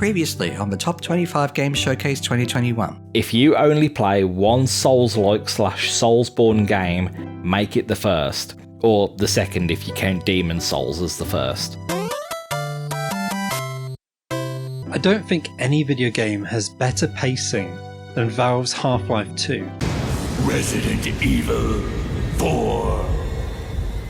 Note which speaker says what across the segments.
Speaker 1: Previously on the Top 25 Games Showcase 2021.
Speaker 2: If you only play one Souls-like / Soulsborne game, make it the first. Or the second if you count Demon Souls as the first.
Speaker 3: I don't think any video game has better pacing than Valve's Half-Life 2.
Speaker 4: Resident Evil 4.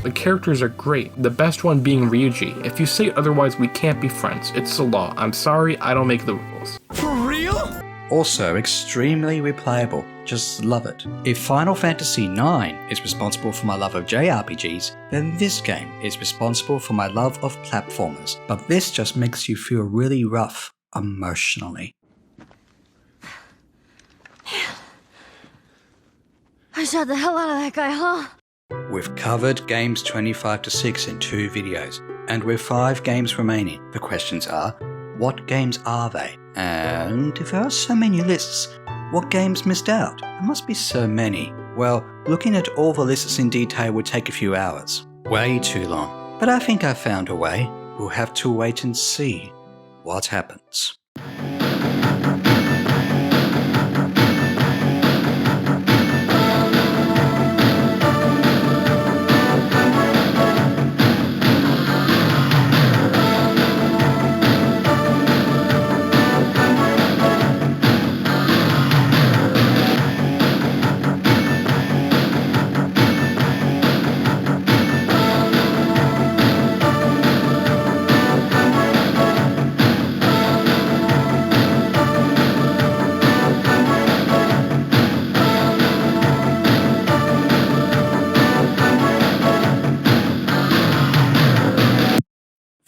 Speaker 5: The characters are great, the best one being Ryuji. If you say otherwise, we can't be friends. It's the law. I'm sorry, I don't make the rules.
Speaker 4: For real?
Speaker 1: Also extremely replayable. Just love it. If Final Fantasy IX is responsible for my love of JRPGs, then this game is responsible for my love of platformers. But this just makes you feel really rough emotionally.
Speaker 6: I shot the hell out of that guy, huh?
Speaker 1: We've covered games 25 to 6 in 2 videos, and with 5 games remaining, the questions are, what games are they? And if there are so many lists, what games missed out? There must be so many. Well, looking at all the lists in detail would take a few hours. Way too long. But I think I found a way. We'll have to wait and see what happens.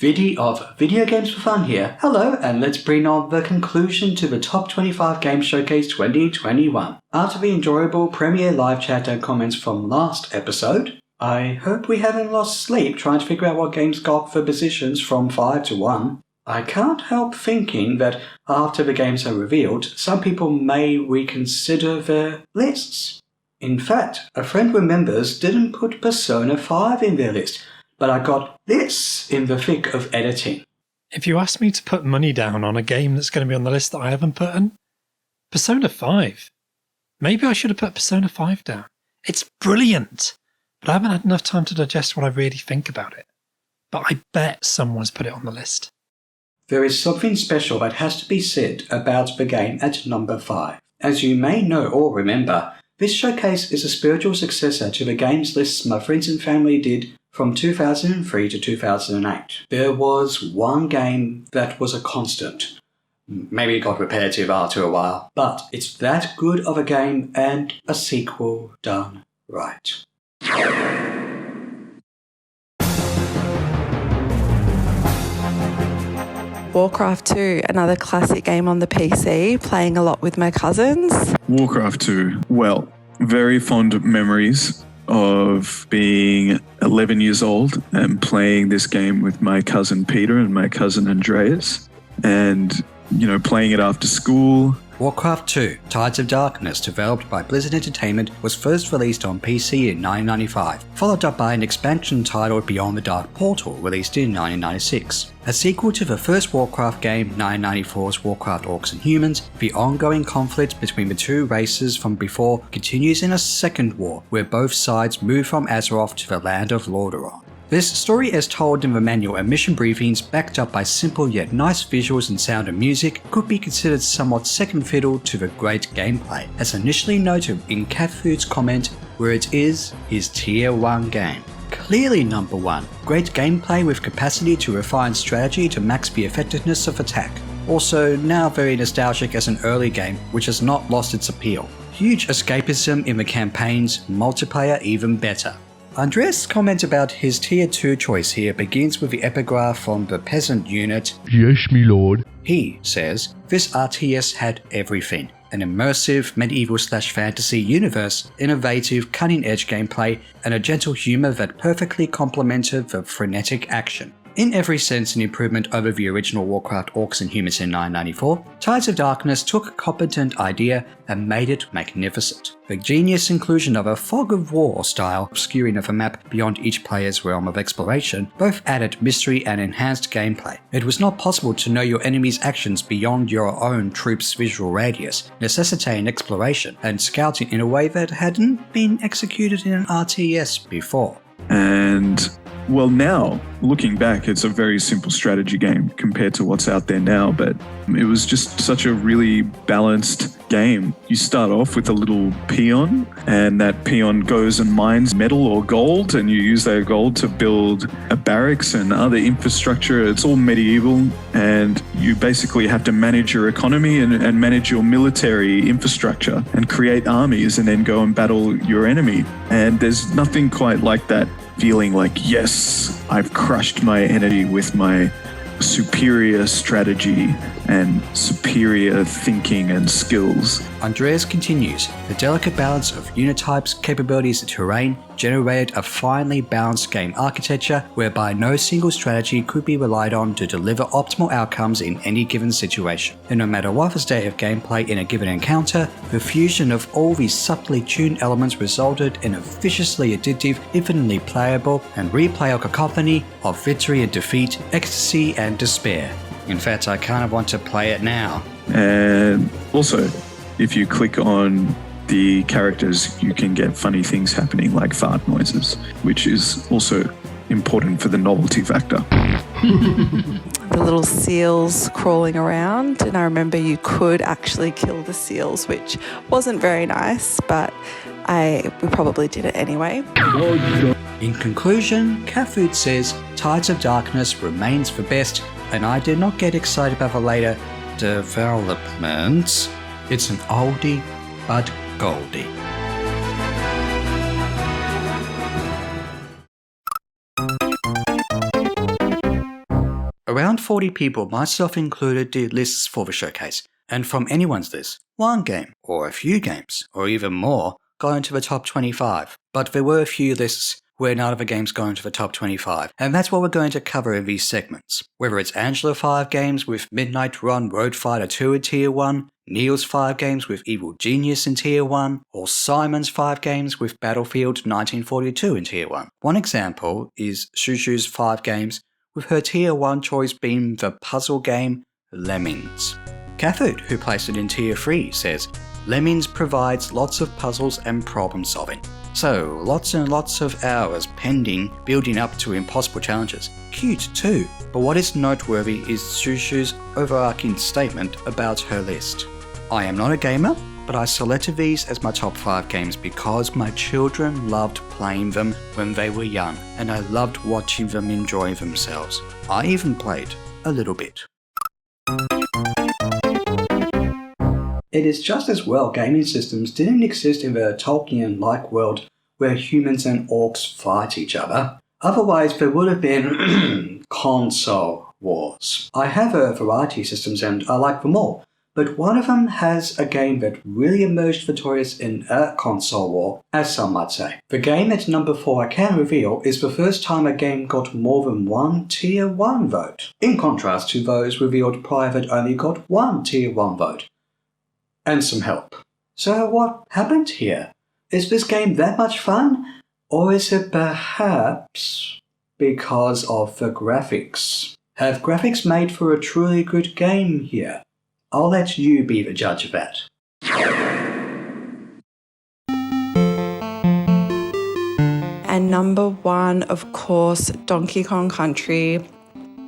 Speaker 1: Viddy of ViddyOGameForFun here. Hello, and let's bring on the conclusion to the Top 25 Games Showcase 2021. After the enjoyable premiere live chat and comments from last episode, I hope we haven't lost sleep trying to figure out what games got the positions from 5 to 1. I can't help thinking that after the games are revealed, some people may reconsider their lists. In fact, a friend remembers didn't put Persona 5 in their list, but I got this in the thick of editing.
Speaker 3: If you ask me to put money down on a game that's going to be on the list that I haven't put in, Persona 5. Maybe I should have put Persona 5 down. It's brilliant, but I haven't had enough time to digest what I really think about it. But I bet someone's put it on the list.
Speaker 1: There is something special that has to be said about the game at number 5. As you may know or remember, this showcase is a spiritual successor to the games lists my friends and family did from 2003 to 2008. There was one game that was a constant. Maybe it got repetitive after a while, but it's that good of a game and a sequel done right.
Speaker 7: Warcraft 2, another classic game on the PC, playing a lot with my cousins.
Speaker 8: Warcraft 2, well, very fond memories of being 11 years old and playing this game with my cousin Peter and my cousin Andreas, and, playing it after school.
Speaker 1: Warcraft 2, Tides of Darkness, developed by Blizzard Entertainment, was first released on PC in 1995, followed up by an expansion titled Beyond the Dark Portal, released in 1996. A sequel to the first Warcraft game, 1994's Warcraft Orcs and Humans, the ongoing conflict between the two races from before continues in a second war, where both sides move from Azeroth to the land of Lordaeron. This story as told in the manual and mission briefings, backed up by simple yet nice visuals and sound and music, could be considered somewhat second fiddle to the great gameplay, as initially noted in Cat Food's comment, where it is his tier 1 game. Clearly number 1, great gameplay with capacity to refine strategy to max the effectiveness of attack. Also now very nostalgic as an early game which has not lost its appeal. Huge escapism in the campaigns, multiplayer even better. Andreas' comment about his tier 2 choice here begins with the epigraph from the peasant unit.
Speaker 4: Yes, me lord.
Speaker 1: He says, this RTS had everything. An immersive medieval/fantasy universe, innovative cutting-edge gameplay, and a gentle humour that perfectly complemented the frenetic action. In every sense an improvement over the original Warcraft Orcs and Humans in 994, Tides of Darkness took a competent idea and made it magnificent. The genius inclusion of a fog of war style obscuring of a map beyond each player's realm of exploration both added mystery and enhanced gameplay. It was not possible to know your enemy's actions beyond your own troop's visual radius, necessitating exploration and scouting in a way that hadn't been executed in an RTS before.
Speaker 8: And well, now, looking back, it's a very simple strategy game compared to what's out there now, but it was just such a really balanced game. You start off with a little peon, and that peon goes and mines metal or gold, and you use that gold to build a barracks and other infrastructure. It's all medieval, and you basically have to manage your economy and manage your military infrastructure and create armies and then go and battle your enemy. And there's nothing quite like that feeling like, yes, I've crushed my enemy with my superior strategy and superior thinking and skills.
Speaker 1: Andreas continues, the delicate balance of unit types, capabilities, and terrain generated a finely balanced game architecture whereby no single strategy could be relied on to deliver optimal outcomes in any given situation. And no matter what the state of gameplay in a given encounter, the fusion of all these subtly tuned elements resulted in a viciously addictive, infinitely playable, and replayable cacophony of victory and defeat, ecstasy and despair. In fact, I kind of want to play it now.
Speaker 8: And also, if you click on the characters, you can get funny things happening like fart noises, which is also important for the novelty factor.
Speaker 7: The little seals crawling around, and I remember you could actually kill the seals, which wasn't very nice, but we probably did it anyway.
Speaker 1: In conclusion, Cat Food says Tides of Darkness remains the best, and I did not get excited about the later developments. It's an oldie but goldie. Around 40 people, myself included, did lists for the showcase, and from anyone's list, one game, or a few games, or even more, got into the top 25. But there were a few lists where none of the games got into the top 25, and that's what we're going to cover in these segments. Whether it's Angela 5 games with Midnight Run Road Fighter 2 in Tier 1, Neil's 5 games with Evil Genius in Tier 1, or Simon's 5 games with Battlefield 1942 in Tier 1. One example is Shushu's 5 games, with her Tier 1 choice being the puzzle game Lemmings. Cathode, who placed it in Tier 3, says, Lemmings provides lots of puzzles and problem solving. So, lots and lots of hours pending building up to impossible challenges. Cute too. But what is noteworthy is Shushu's overarching statement about her list. I am not a gamer, but I selected these as my top 5 games because my children loved playing them when they were young, and I loved watching them enjoy themselves. I even played a little bit. It is just as well gaming systems didn't exist in the Tolkien-like world where humans and orcs fight each other. Otherwise, there would have been console wars. I have a variety of systems and I like them all, but one of them has a game that really emerged victorious in a console war, as some might say. The game at number 4 I can reveal is the first time a game got more than one Tier 1 vote, in contrast to those revealed prior that only got one Tier 1 vote. And some help. So what happened here? Is this game that much fun? Or is it perhaps because of the graphics? Have graphics made for a truly good game here? I'll let you be the judge of that.
Speaker 7: And number 1, of course, Donkey Kong Country.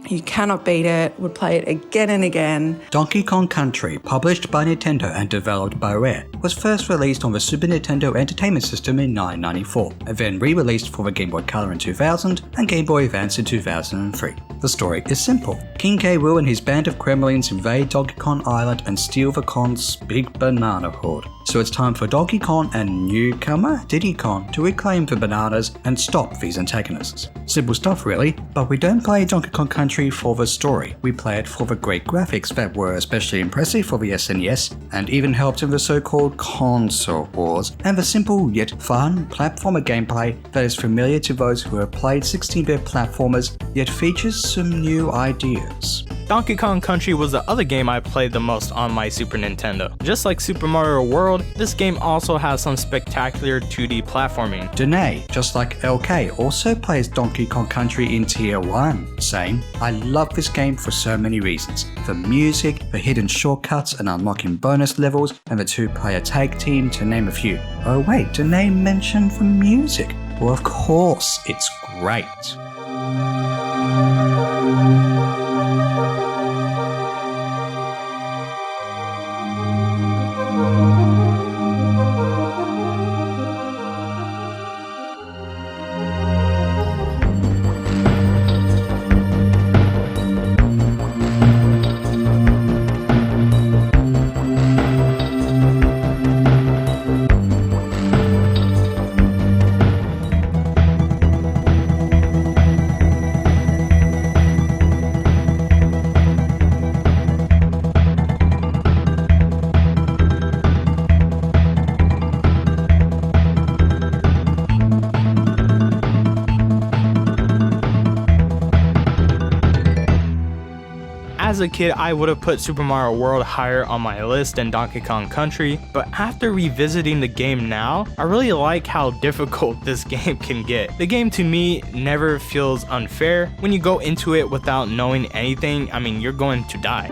Speaker 7: You cannot beat it, would play it again and again.
Speaker 1: Donkey Kong Country, published by Nintendo and developed by Rare, was first released on the Super Nintendo Entertainment System in 1994, and then re-released for the Game Boy Color in 2000 and Game Boy Advance in 2003. The story is simple. King K. Rool and his band of gremlins invade Donkey Kong Island and steal the Kong's big banana hoard. So it's time for Donkey Kong and newcomer Diddy Kong to reclaim the bananas and stop these antagonists. Simple stuff really, but we don't play Donkey Kong Country for the story. We play it for the great graphics that were especially impressive for the SNES and even helped in the so-called called Console Wars, and the simple yet fun platformer gameplay that is familiar to those who have played 16-bit platformers, yet features some new ideas.
Speaker 9: Donkey Kong Country was the other game I played the most on my Super Nintendo. Just like Super Mario World, this game also has some spectacular 2D platforming.
Speaker 1: Danae, just like LK, also plays Donkey Kong Country in Tier 1, saying, "I love this game for so many reasons. The music, the hidden shortcuts and unlocking bonus levels, and the two-player tag team, to name a few." Oh wait, Danae mentioned the music. Well, of course, it's great.
Speaker 9: As a kid, I would have put Super Mario World higher on my list than Donkey Kong Country, but after revisiting the game now, I really like how difficult this game can get. The game to me never feels unfair. When you go into it without knowing anything, I mean, you're going to die.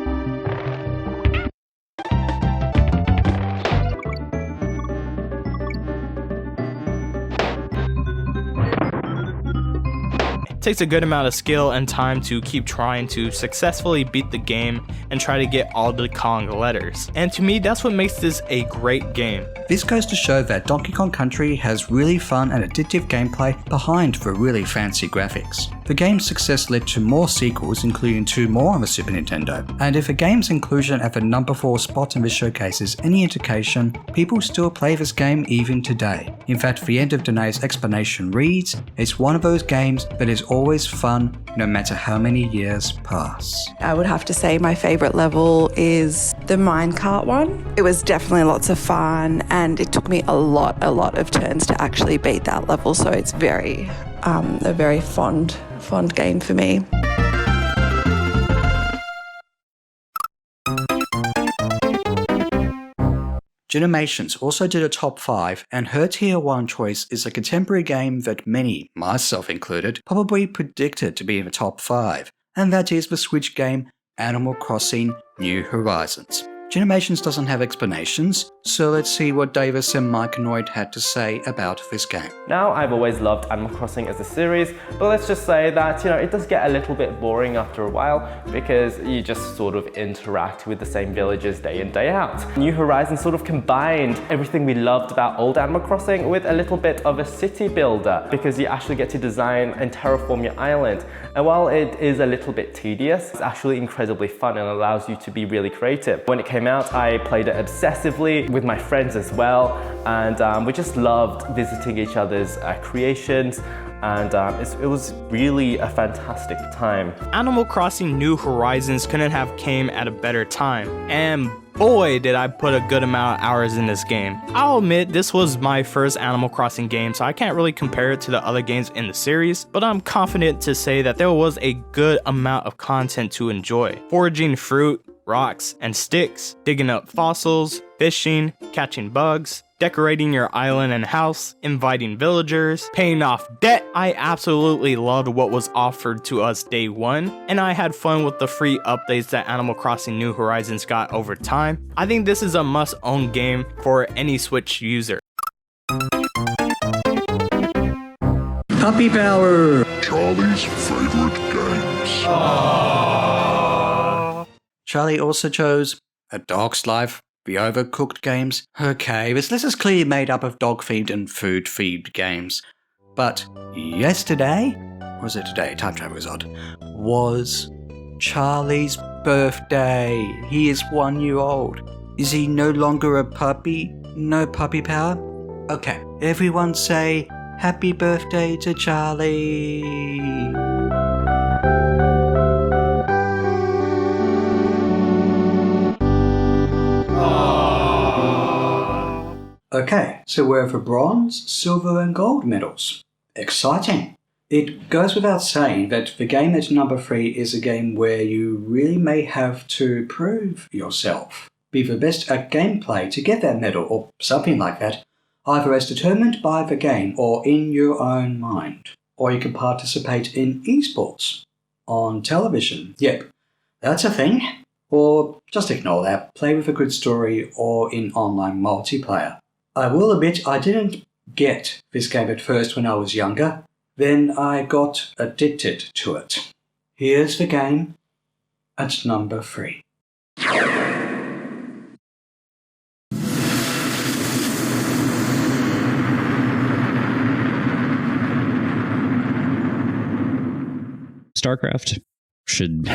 Speaker 9: Takes a good amount of skill and time to keep trying to successfully beat the game and try to get all the Kong letters. And to me, that's what makes this a great game.
Speaker 1: This goes to show that Donkey Kong Country has really fun and addictive gameplay behind the really fancy graphics. The game's success led to more sequels, including 2 more on the Super Nintendo, and if a game's inclusion at the number 4 spot in the showcase is any indication, people still play this game even today. In fact, the end of Danae's explanation reads, "It's one of those games that is always fun no matter how many years pass."
Speaker 7: I would have to say my favourite level is the minecart one. It was definitely lots of fun and it took me a lot of turns to actually beat that level, so it's a very fond game for me.
Speaker 1: Genemations also did a top 5, and her tier 1 choice is a contemporary game that many, myself included, probably predicted to be in the top 5, and that is the Switch game Animal Crossing New Horizons. Genemations doesn't have explanations, so let's see what Davis and Myconoid had to say about this game.
Speaker 10: Now, I've always loved Animal Crossing as a series, but let's just say that, it does get a little bit boring after a while because you just sort of interact with the same villagers day in, day out. New Horizons sort of combined everything we loved about old Animal Crossing with a little bit of a city builder because you actually get to design and terraform your island. And while it is a little bit tedious, it's actually incredibly fun and allows you to be really creative. When it came out, I played it obsessively with my friends as well, and we just loved visiting each other's creations, and it was really a fantastic time.
Speaker 9: Animal Crossing New Horizons couldn't have came at a better time, and boy did I put a good amount of hours in this game. I'll admit this was my first Animal Crossing game, so I can't really compare it to the other games in the series, but I'm confident to say that there was a good amount of content to enjoy. Foraging fruit, rocks, and sticks, digging up fossils, fishing, catching bugs, decorating your island and house, inviting villagers, paying off debt. I absolutely loved what was offered to us day one, and I had fun with the free updates that Animal Crossing New Horizons got over time. I think this is a must-own game for any Switch user.
Speaker 1: Puppy Power!
Speaker 4: Charlie's favorite games.
Speaker 1: Charlie also chose A Dog's Life, the Overcooked games. Okay, this list is clearly made up of dog-themed and food-themed games. But yesterday, or was it today? Time travel is odd. Was Charlie's birthday. He is 1 year old. Is he no longer a puppy? No puppy power? Okay, everyone say happy birthday to Charlie. Okay, so we're for bronze, silver and gold medals. Exciting! It goes without saying that the game at number 3 is a game where you really may have to prove yourself. Be the best at gameplay to get that medal or something like that, either as determined by the game or in your own mind. Or you can participate in esports on television. Yep, that's a thing. Or just ignore that, play with a good story or in online multiplayer. I will admit I didn't get this game at first when I was younger, then I got addicted to it. Here's the game at number 3.
Speaker 11: StarCraft should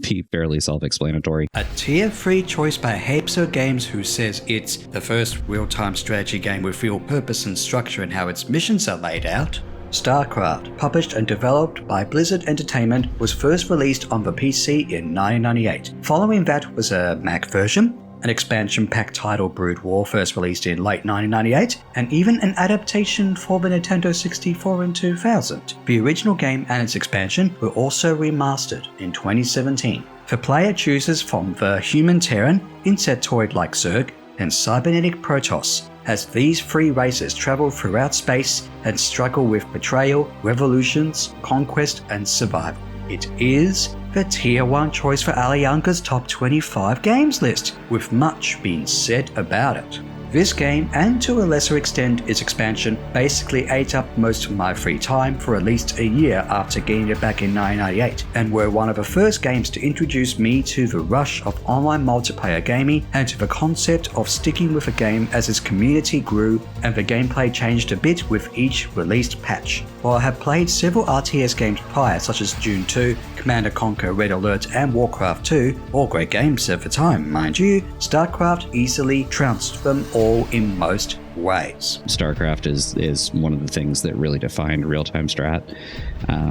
Speaker 11: be fairly self-explanatory.
Speaker 1: A tier 3 choice by Hapso Games, who says it's the first real-time strategy game with real purpose and structure in how its missions are laid out. StarCraft, published and developed by Blizzard Entertainment, was first released on the PC in 1998. Following that was a Mac version, an expansion pack titled Brood War, first released in late 1998, and even an adaptation for the Nintendo 64 in 2000. The original game and its expansion were also remastered in 2017. The player chooses from the Human Terran, Insectoid-like Zerg, and Cybernetic Protoss, as these 3 races travel throughout space and struggle with betrayal, revolutions, conquest, and survival. It is the Tier 1 choice for Ali Unger's Top 25 Games list, with much being said about it. This game, and to a lesser extent its expansion, basically ate up most of my free time for at least a year after getting it back in 1998, and were one of the first games to introduce me to the rush of online multiplayer gaming and to the concept of sticking with a game as its community grew and the gameplay changed a bit with each released patch. While I have played several RTS games prior, such as Dune 2, Command & Conquer, Red Alert, and Warcraft 2, all great games at the time, mind you, StarCraft easily trounced them all in most ways.
Speaker 11: StarCraft is one of the things that really defined real-time strat,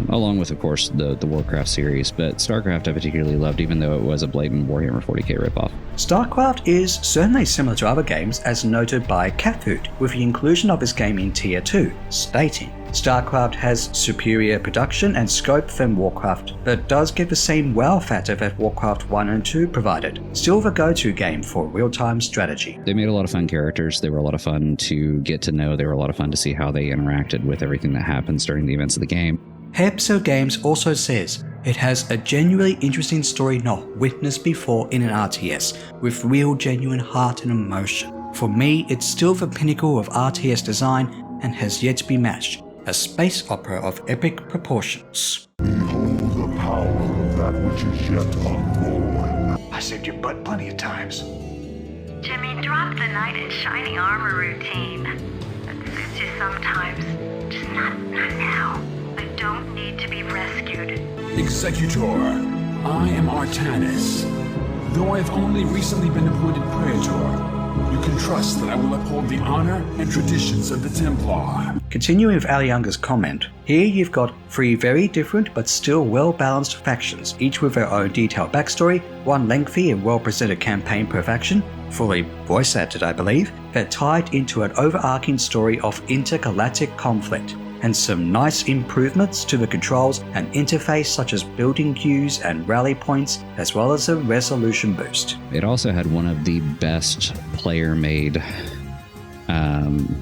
Speaker 11: along with, of course, the Warcraft series, but StarCraft I particularly loved, even though it was a blatant Warhammer 40k ripoff.
Speaker 1: StarCraft is certainly similar to other games, as noted by Catfood, with the inclusion of this game in Tier 2, stating, StarCraft has superior production and scope than Warcraft, but does get the same wow factor that Warcraft 1 and 2 provided. Still the go-to game for real-time strategy.
Speaker 11: They made a lot of fun characters, they were a lot of fun to get to know, they were a lot of fun to see how they interacted with everything that happens during the events of the game.
Speaker 1: Hapso Games also says it has a genuinely interesting story not witnessed before in an RTS, with real genuine heart and emotion. For me, it's still the pinnacle of RTS design and has yet to be matched. A space opera of epic proportions.
Speaker 4: Behold the power of that which is yet unborn.
Speaker 12: I saved your butt plenty of times.
Speaker 13: Jimmy, drop the knight in shiny armor routine. That suits you sometimes. Just not now. I don't need to be rescued.
Speaker 14: Executor, I am Artanis. Though I have only recently been appointed Praetor, you can trust that I will uphold the honor and traditions of the Templar.
Speaker 1: Continuing with Ali Unger's comment, here you've got 3 very different but still well-balanced factions, each with their own detailed backstory, one lengthy and well-presented campaign per faction, fully voice-acted I believe, that tied into an overarching story of intergalactic conflict, and some nice improvements to the controls and interface such as building queues and rally points, as well as a resolution boost.
Speaker 11: It also had one of the best player-made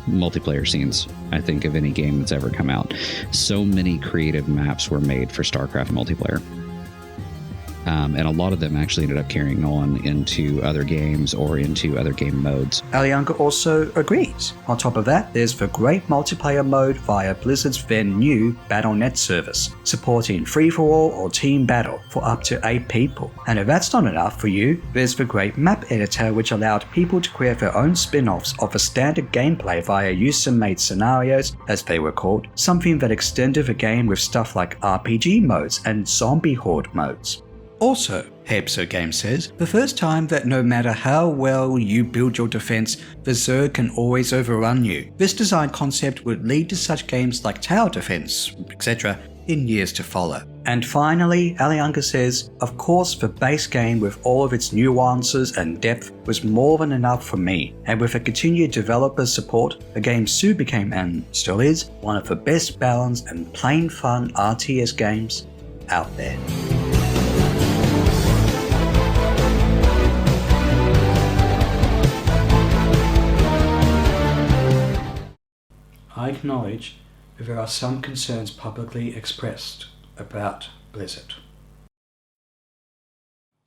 Speaker 11: multiplayer scenes, I think, of any game that's ever come out. So many creative maps were made for StarCraft multiplayer. And a lot of them actually ended up carrying on into other games or into other game modes.
Speaker 1: Ali Unger also agrees. On top of that, there's the great multiplayer mode via Blizzard's then new Battle.net service, supporting free-for-all or team battle for up to 8 people. And if that's not enough for you, there's the great map editor which allowed people to create their own spin-offs of the standard gameplay via user-made scenarios, as they were called, something that extended the game with stuff like RPG modes and zombie horde modes. Also, Hapso Games says, the first time that no matter how well you build your defense, the Zerg can always overrun you. This design concept would lead to such games like tower defense, etc. in years to follow. And finally, Alianga says, of course the base game with all of its nuances and depth was more than enough for me, and with a continued developer support, the game soon became and still is one of the best balanced and plain fun RTS games out there. I acknowledge that there are some concerns publicly expressed about Blizzard.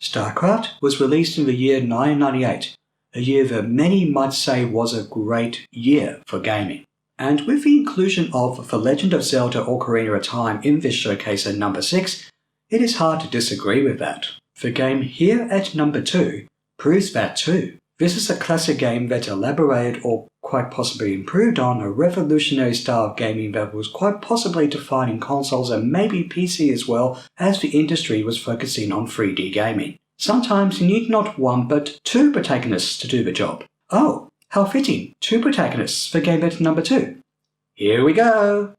Speaker 1: StarCraft was released in the year 1998, a year that many might say was a great year for gaming. And with the inclusion of The Legend of Zelda Ocarina of Time in this showcase at number 6, it is hard to disagree with that. The game here at number 2 proves that too. This is a classic game that elaborated or quite possibly improved on a revolutionary style of gaming that was quite possibly defining consoles and maybe PC as well, as the industry was focusing on 3D gaming. Sometimes you need not one but two protagonists to do the job. Oh, how fitting, 2 protagonists for game at number 2. Here we go!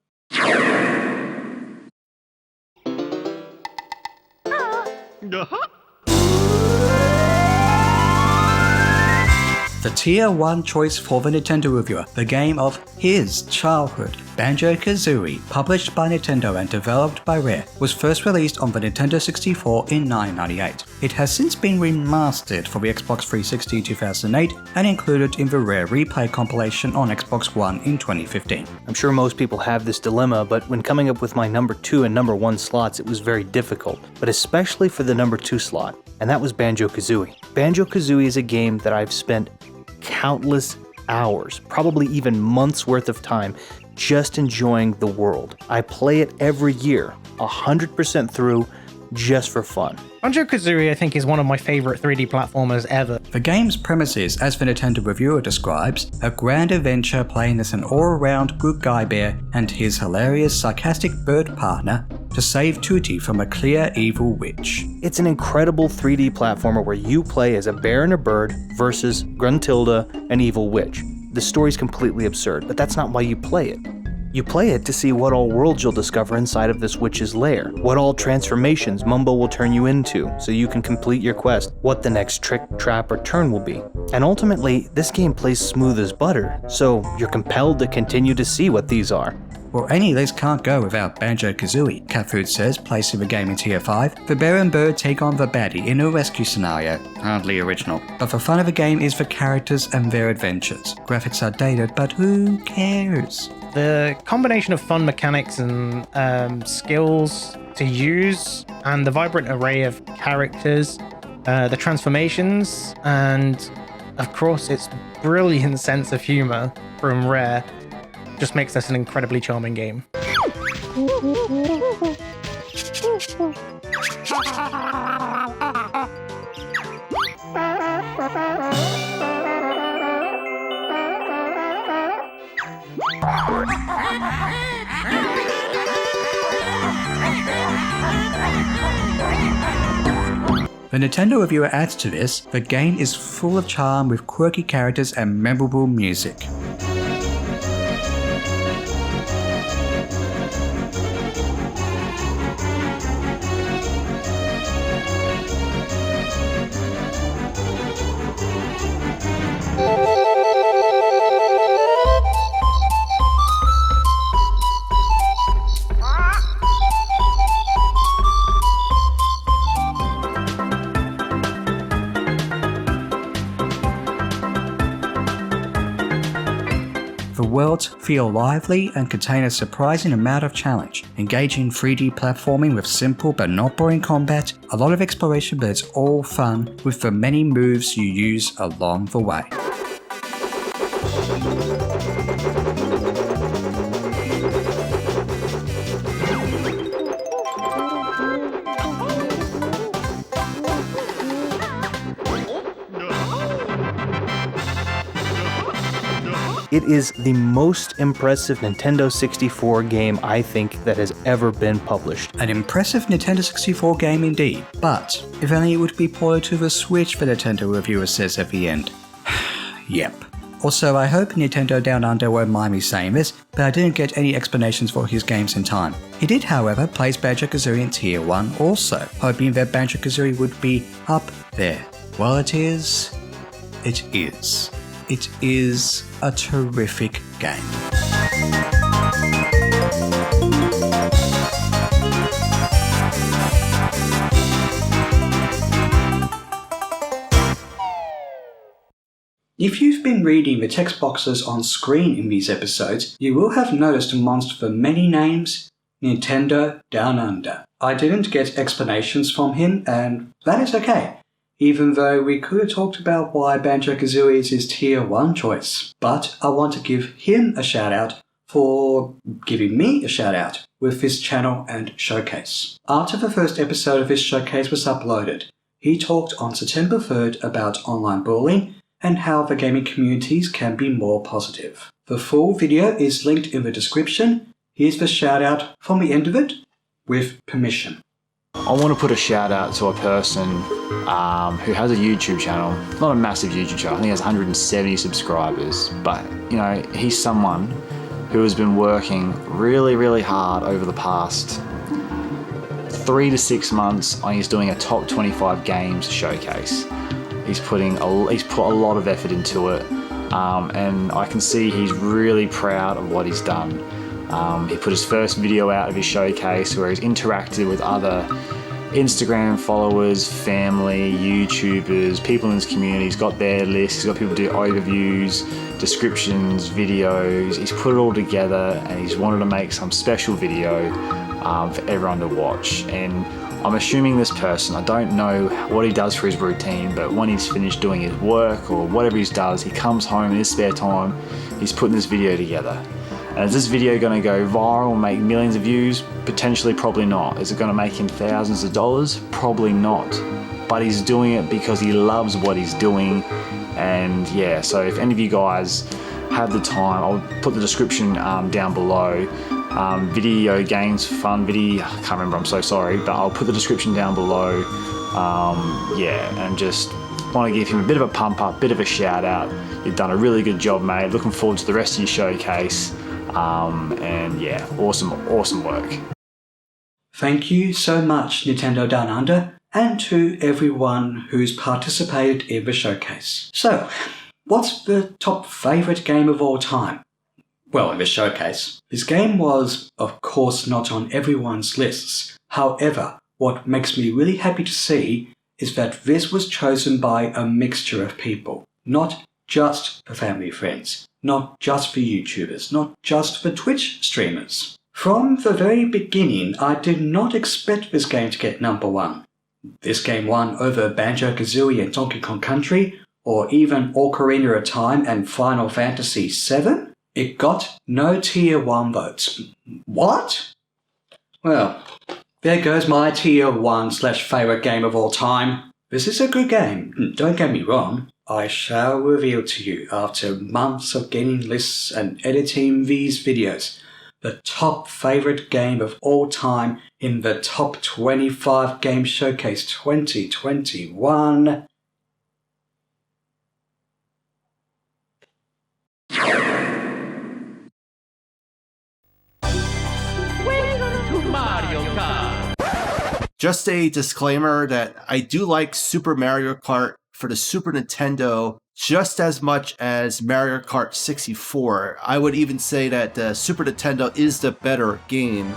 Speaker 1: The Tier 1 choice for the Nintendo reviewer, the game of his childhood, Banjo-Kazooie, published by Nintendo and developed by Rare, was first released on the Nintendo 64 in 1998. It has since been remastered for the Xbox 360 in 2008 and included in the Rare Replay compilation on Xbox One in 2015.
Speaker 15: I'm sure most people have this dilemma, but when coming up with my number 2 and number 1 slots, it was very difficult, but especially for the number 2 slot, and that was Banjo-Kazooie. Banjo-Kazooie is a game that I've spent countless hours, probably even months worth of time, just enjoying the world. I play it every year, 100% through, just for fun.
Speaker 16: Banjo-Kazooie, I think, is one of my favorite 3D platformers ever.
Speaker 1: The game's premise is, as the Nintendo reviewer describes, a grand adventure playing as an all-around good guy bear and his hilarious, sarcastic bird partner to save Tooty from a clear evil witch.
Speaker 15: It's an incredible 3D platformer where you play as a bear and a bird versus Gruntilda, an evil witch. The story's completely absurd, but that's not why you play it. You play it to see what all worlds you'll discover inside of this witch's lair, what all transformations Mumbo will turn you into so you can complete your quest, what the next trick, trap, or turn will be. And ultimately, this game plays smooth as butter, so you're compelled to continue to see what these are.
Speaker 1: Well, any list can't go without Banjo-Kazooie, Cat Food says, placing the game in Tier 5. The bear and bird take on the baddie in a rescue scenario. Hardly original. But the fun of the game is the characters and their adventures. Graphics are dated, but who cares?
Speaker 16: The combination of fun mechanics and skills to use, and the vibrant array of characters, the transformations, and of course its brilliant sense of humor from Rare just makes this an incredibly charming game.
Speaker 1: The Nintendo reviewer adds to this, the game is full of charm with quirky characters and memorable music. The worlds feel lively and contain a surprising amount of challenge, engaging 3D platforming with simple but not boring combat, a lot of exploration but it's all fun with the many moves you use along the way.
Speaker 15: It is the most impressive Nintendo 64 game I think that has ever been published.
Speaker 1: An impressive Nintendo 64 game indeed, but if only it would be ported to the Switch, the Nintendo reviewer says at the end. Yep. Also, I hope Nintendo Down Under won't mind me saying this, but I didn't get any explanations for his games in time. He did, however, place Banjo-Kazooie in Tier 1 also, hoping that Banjo-Kazooie would be up there. Well, it is. It is. It is a terrific game. If you've been reading the text boxes on screen in these episodes, you will have noticed amongst the many names, Nintendo Down Under. I didn't get explanations from him, and that is okay, even though we could have talked about why Banjo-Kazooie is his Tier 1 choice. But I want to give him a shout out for giving me a shout out with this channel and showcase. After the first episode of this showcase was uploaded, he talked on September 3rd about online bullying and how the gaming communities can be more positive. The full video is linked in the description. Here's the shout out from the end of it, with permission.
Speaker 17: I want to put a shout out to a person who has a YouTube channel. Not a massive YouTube channel, I think he has 170 subscribers, but you know, he's someone who has been working really, really hard over the past 3 to 6 months on he's doing a top 25 games showcase. He's put a lot of effort into it, and I can see he's really proud of what he's done. He put his first video out of his showcase where he's interacted with other Instagram followers, family, YouTubers, people in his community. He's got their list, he's got people do overviews, descriptions, videos. He's put it all together and he's wanted to make some special video for everyone to watch. And I'm assuming this person, I don't know what he does for his routine, but when he's finished doing his work or whatever he does, he comes home in his spare time, he's putting this video together. And is this video going to go viral and make millions of views? Potentially, probably not. Is it going to make him thousands of dollars? Probably not. But he's doing it because he loves what he's doing. And yeah, so if any of you guys have the time, I'll put the description down below. ViddyOGameForFun, I can't remember, I'm so sorry, but I'll put the description down below. Yeah, and just want to give him a bit of a pump up, bit of a shout out. You've done a really good job, mate. Looking forward to the rest of your showcase. And yeah, awesome work.
Speaker 1: Thank you so much, Nintendo Down Under, and to everyone who's participated in the showcase. So, what's the top favourite game of all time? Well, in this showcase, this game was, of course, not on everyone's lists. However, what makes me really happy to see is that this was chosen by a mixture of people, not just for family friends, not just for YouTubers, not just for Twitch streamers. From the very beginning, I did not expect this game to get number 1. This game won over Banjo-Kazooie and Donkey Kong Country, or even Ocarina of Time and Final Fantasy VII. It got no Tier 1 votes. What? Well, there goes my Tier 1/favourite game of all time. This is a good game, don't get me wrong. I shall reveal to you, after months of getting lists and editing these videos, the top favourite game of all time in the Top 25 Game Showcase 2021.
Speaker 18: Just a disclaimer that I do like Super Mario Kart for the Super Nintendo just as much as Mario Kart 64. I would even say that the Super Nintendo is the better game.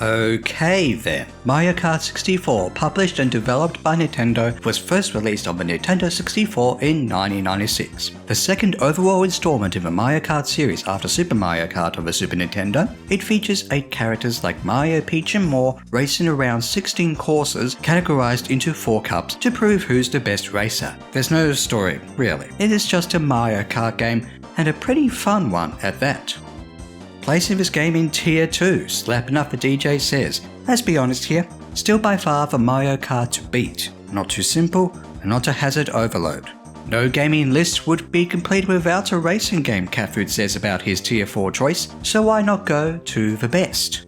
Speaker 1: Okay then. Mario Kart 64, published and developed by Nintendo, was first released on the Nintendo 64 in 1996. The second overall installment in the Mario Kart series after Super Mario Kart on the Super Nintendo, it features 8 characters like Mario, Peach and more racing around 16 courses categorized into 4 cups to prove who's the best racer. There's no story, really. It is just a Mario Kart game, and a pretty fun one at that. Placing this game in Tier 2, slapping up the DJ says. Let's be honest here, still by far the Mario Kart to beat. Not too simple, and not a hazard overload. No gaming list would be complete without a racing game, Catfood says about his Tier 4 choice, so why not go to the best?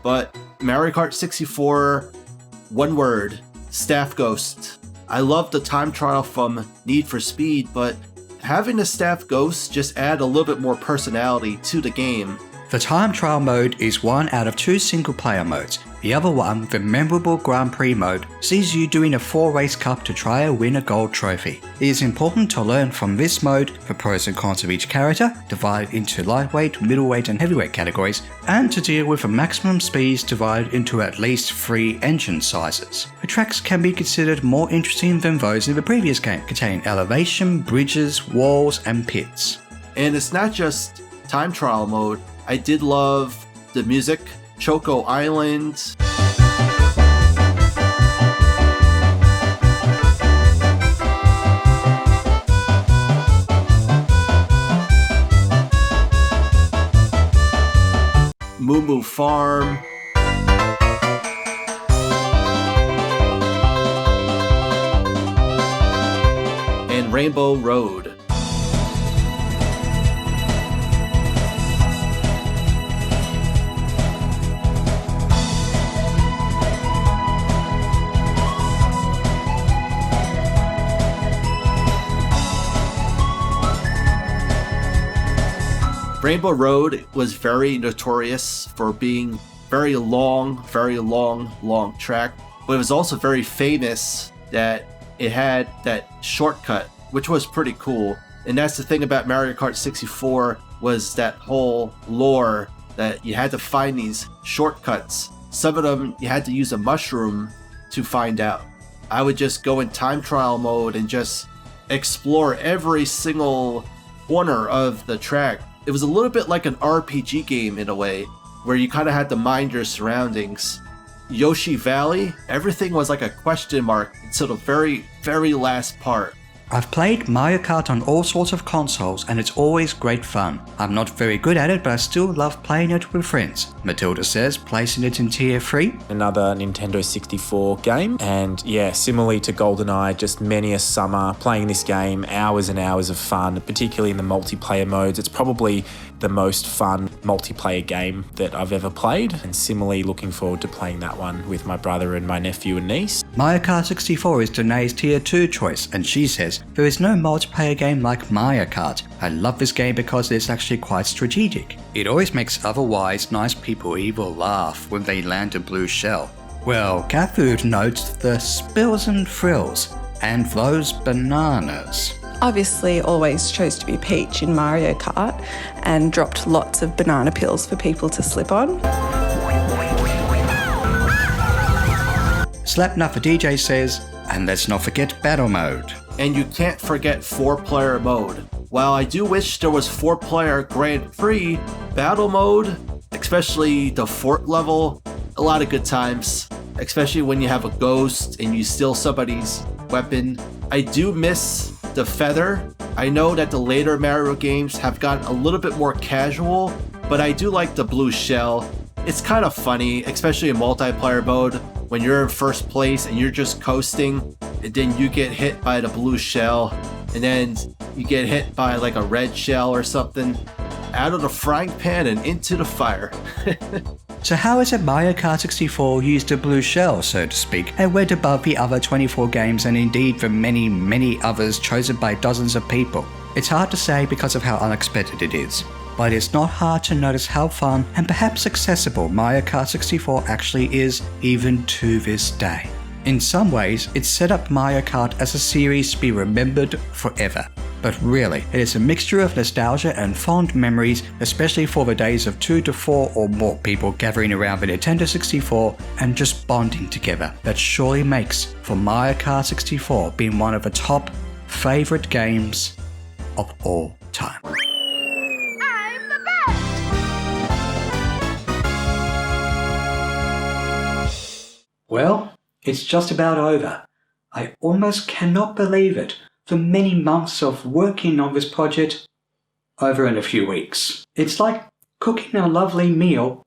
Speaker 18: But Mario Kart 64, one word, Staff Ghost. I love the time trial from Need for Speed, but having the staff ghosts just add a little bit more personality to the game.
Speaker 1: The time trial mode is one out of 2 single-player modes. The other one, the memorable Grand Prix mode, sees you doing a 4-race cup to try and win a gold trophy. It is important to learn from this mode the pros and cons of each character, divided into lightweight, middleweight and heavyweight categories, and to deal with the maximum speeds divided into at least 3 engine sizes. The tracks can be considered more interesting than those in the previous game, containing elevation, bridges, walls and pits.
Speaker 18: And it's not just time trial mode. I did love the music, Choco Island. Moo Moo Farm. And Rainbow Road. Rainbow Road was very notorious for being very long track, but it was also very famous that it had that shortcut, which was pretty cool. And that's the thing about Mario Kart 64 was that whole lore that you had to find these shortcuts. Some of them you had to use a mushroom to find out. I would just go in time trial mode and just explore every single corner of the track. It was a little bit like an RPG game in a way, where you kind of had to mind your surroundings. Yoshi Valley, everything was like a question mark until the very last part.
Speaker 1: I've played Mario Kart on all sorts of consoles and it's always great fun. I'm not very good at it, but I still love playing it with friends. Matilda says, placing it in tier 3.
Speaker 19: Another Nintendo 64 game, and yeah, similarly to GoldenEye, just many a summer playing this game, hours and hours of fun, particularly in the multiplayer modes. It's probably the most fun multiplayer game that I've ever played, and similarly looking forward to playing that one with my brother and my nephew and niece.
Speaker 1: Mario Kart 64 is Danae's tier 2 choice, and she says, there is no multiplayer game like Mario Kart. I love this game because it's actually quite strategic. It always makes otherwise nice people evil laugh when they land a blue shell. Well, Cat Food notes the spills and frills, and those bananas.
Speaker 7: Obviously always chose to be Peach in Mario Kart and dropped lots of banana peels for people to slip on.
Speaker 1: Slapnut for DJ says, and let's not forget battle mode.
Speaker 18: And you can't forget 4-player mode. While I do wish there was 4-player Grand Prix battle mode, especially the fort level, a lot of good times, especially when you have a ghost and you steal somebody's weapon. I do miss the feather. I know that the later Mario games have gotten a little bit more casual, but I do like the blue shell. It's kind of funny, especially in multiplayer mode, when you're in first place and you're just coasting, and then you get hit by the blue shell, and then you get hit by like a red shell or something, out of the frying pan and into the fire.
Speaker 1: So how is it Mario Kart 64 used a blue shell, so to speak, and went above the other 24 games and indeed the many others chosen by dozens of people? It's hard to say because of how unexpected it is, but it's not hard to notice how fun and perhaps accessible Mario Kart 64 actually is even to this day. In some ways, it set up Mario Kart as a series to be remembered forever. But really, it is a mixture of nostalgia and fond memories, especially for the days of 2 to 4 or more people gathering around the Nintendo 64 and just bonding together, that surely makes for Mario Kart 64 being one of the top favorite games of all time. Well, it's just about over. I almost cannot believe it. The many months of working on this project over in a few weeks. It's like cooking a lovely meal,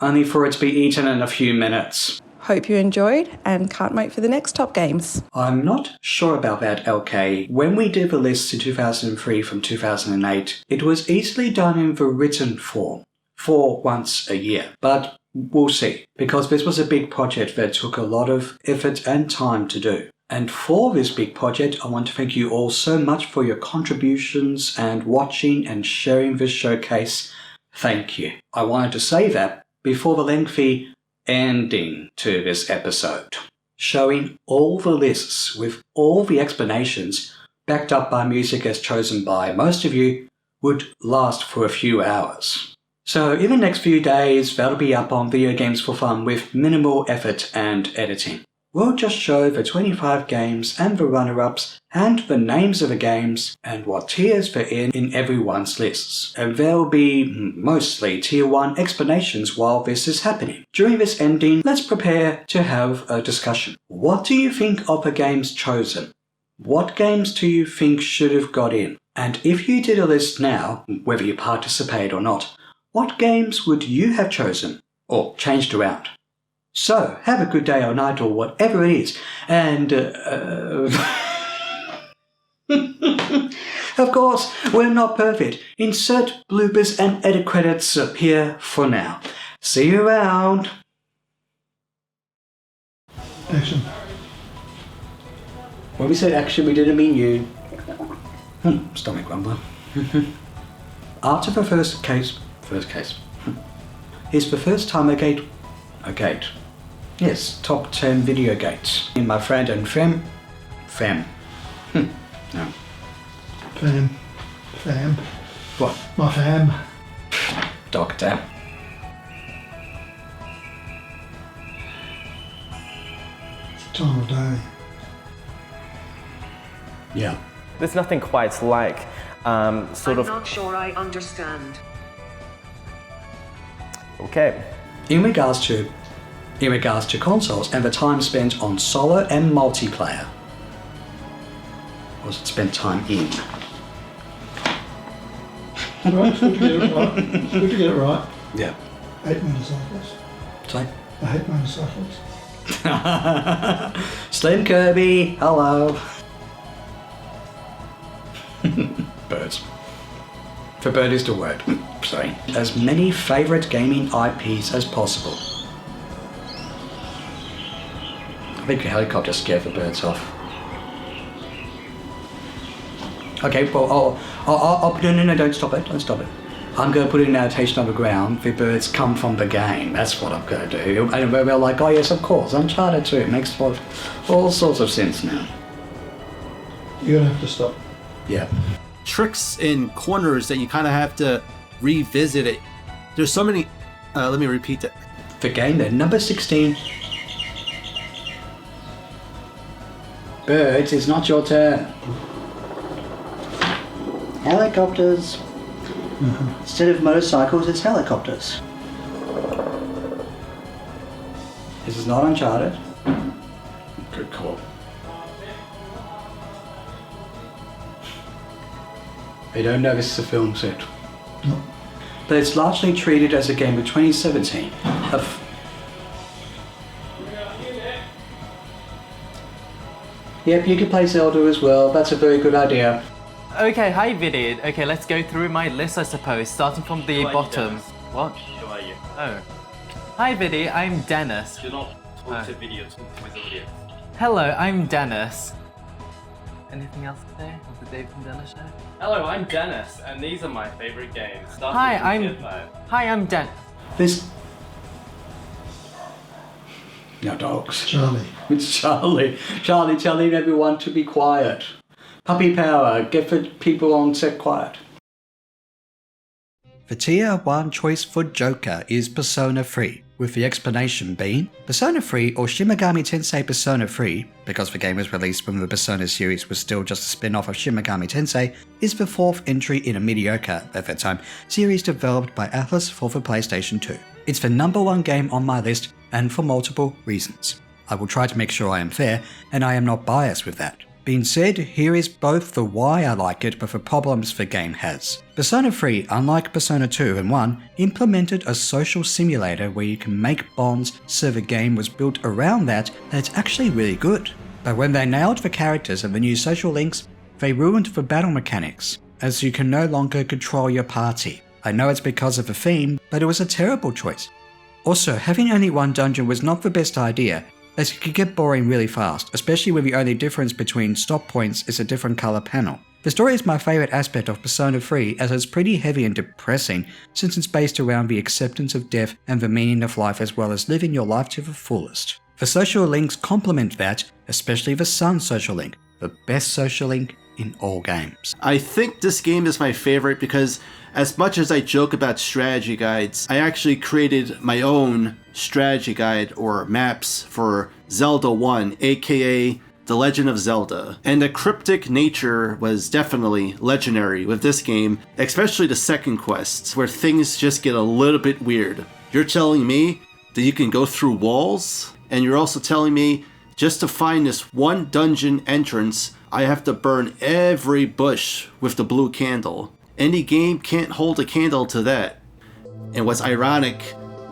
Speaker 1: only for it to be eaten in a few minutes.
Speaker 7: Hope you enjoyed and can't wait for the next top games.
Speaker 1: I'm not sure about that, LK. When we did the lists in 2003 from 2008, it was easily done in the written form for once a year. But we'll see, because this was a big project that took a lot of effort and time to do. And for this big project, I want to thank you all so much for your contributions and watching and sharing this showcase. Thank you. I wanted to say that before the lengthy ending to this episode. Showing all the lists with all the explanations backed up by music as chosen by most of you would last for a few hours. So in the next few days, that'll be up on Video Games for Fun with minimal effort and editing. We'll just show the 25 games and the runner-ups and the names of the games and what tiers they're in everyone's lists. And there'll be mostly tier 1 explanations while this is happening. During this ending, let's prepare to have a discussion. What do you think of the games chosen? What games do you think should have got in? And if you did a list now, whether you participate or not, what games would you have chosen or changed around? So, have a good day or night or whatever it is. And, of course, we're not perfect. Insert bloopers and edit credits here for now. See you around.
Speaker 20: Action.
Speaker 1: When we said action, we didn't mean you. Stomach grumbler. After the first case. Is the first time a gate. Yes, top 10 video gates. In my friend and fem. No.
Speaker 20: Fam.
Speaker 1: What?
Speaker 20: My fam.
Speaker 1: Doctor.
Speaker 20: Time of day.
Speaker 1: Yeah.
Speaker 10: There's nothing quite like
Speaker 21: I'm not sure I understand.
Speaker 10: Okay.
Speaker 1: In regards to consoles and the time spent on solo and multiplayer. Or was it spent time in?
Speaker 20: Right, it's good to get it right. It's good to get it right.
Speaker 1: Yeah.
Speaker 20: I hate motorcycles.
Speaker 1: Sorry?
Speaker 20: I hate motorcycles.
Speaker 1: Slim Kirby, hello. Birds. For bird is the word. Sorry. As many favourite gaming IPs as possible. I think the helicopter scared the birds off. Okay, well, no, don't stop it. I'm going to put in an annotation on the ground. The birds come from the game. That's what I'm going to do. And we're like, oh yes, of course, Uncharted 2. It makes all sorts of sense now.
Speaker 20: You're going to have to stop.
Speaker 1: Yeah.
Speaker 18: Tricks in corners that you kind of have to revisit it. There's so many. Let me repeat that.
Speaker 1: The game, then, number 16. Birds, it's not your turn. Helicopters. Instead of motorcycles, it's helicopters. This is not Uncharted. Good call. I don't know this is a film set.
Speaker 20: No.
Speaker 1: But it's largely treated as a game of 2017. Yep, you can play Zelda as well. That's a very good idea.
Speaker 10: Okay, hi Viddy. Okay, let's go through my list, I suppose, starting from the bottom. What?
Speaker 22: Who are you?
Speaker 10: Oh. Hi Viddy, I'm Dennis.
Speaker 22: Do not talk to video, talk to his audience.
Speaker 10: Hello, I'm Dennis. Anything else to say of the Dave and Dennis show?
Speaker 22: Hello, I'm Dennis, and these are my favorite games.
Speaker 10: Hi, I'm Dennis.
Speaker 1: This... No dogs.
Speaker 20: Charlie.
Speaker 1: It's Charlie. Charlie telling everyone to be quiet. Puppy power, get the people on set quiet. The tier 1 choice for Joker is Persona 3, with the explanation being Persona 3 or Shin Megami Tensei Persona 3, because the game was released when the Persona series was still just a spin-off of Shin Megami Tensei, is the 4th entry in a mediocre, at that time, series developed by Atlus for the PlayStation 2. It's the number 1 game on my list, and for multiple reasons. I will try to make sure I am fair, and I am not biased with that. Being said, here is both the why I like it but the problems the game has. Persona 3, unlike Persona 2 and 1, implemented a social simulator where you can make bonds, so the game was built around that, and it's actually really good. But when they nailed the characters and the new social links, they ruined the battle mechanics, as you can no longer control your party. I know it's because of the theme, but it was a terrible choice. Also, having only one dungeon was not the best idea, as it could get boring really fast, especially when the only difference between stop points is a different color panel. The story is my favorite aspect of Persona 3 as it's pretty heavy and depressing since it's based around the acceptance of death and the meaning of life as well as living your life to the fullest. The social links complement that, especially the Sun social link, the best social link in all games.
Speaker 18: I think this game is my favorite because as much as I joke about strategy guides, I actually created my own strategy guide or maps for Zelda 1, aka The Legend of Zelda. And the cryptic nature was definitely legendary with this game, especially the second quest, where things just get a little bit weird. You're telling me that you can go through walls? And you're also telling me just to find this one dungeon entrance, I have to burn every bush with the blue candle. Any game can't hold a candle to that. And what's ironic,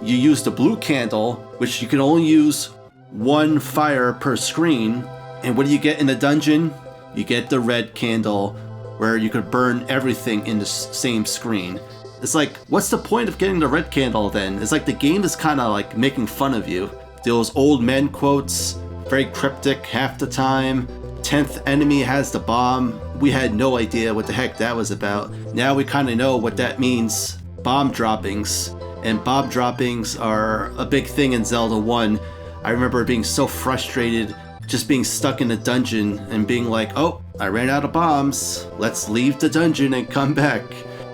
Speaker 18: you use the blue candle, which you can only use one fire per screen. And what do you get in the dungeon? You get the red candle, where you could burn everything in the same screen. It's like, what's the point of getting the red candle then? It's like the game is kind of like making fun of you. Those old men quotes, very cryptic half the time. 10th enemy has the bomb. We had no idea what the heck that was about. Now we kind of know what that means. Bomb droppings. And bomb droppings are a big thing in Zelda 1. I remember being so frustrated just being stuck in a dungeon and being like, oh, I ran out of bombs. Let's leave the dungeon and come back.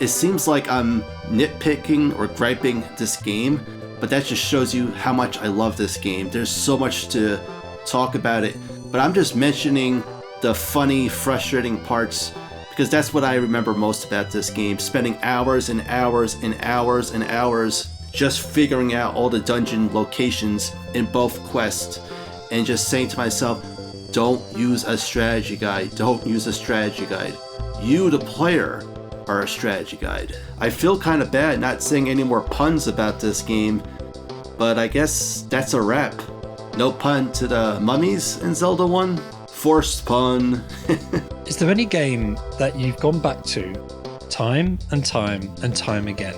Speaker 18: It seems like I'm nitpicking or griping this game, but that just shows you how much I love this game. There's so much to talk about it. But I'm just mentioning the funny, frustrating parts because that's what I remember most about this game. Spending hours and hours and hours and hours just figuring out all the dungeon locations in both quests and just saying to myself, don't use a strategy guide. Don't use a strategy guide. You, the player, are a strategy guide. I feel kind of bad not saying any more puns about this game, but I guess that's a wrap. No pun to the mummies in Zelda 1? Forced pun.
Speaker 3: Is there any game that you've gone back to time and time and time again,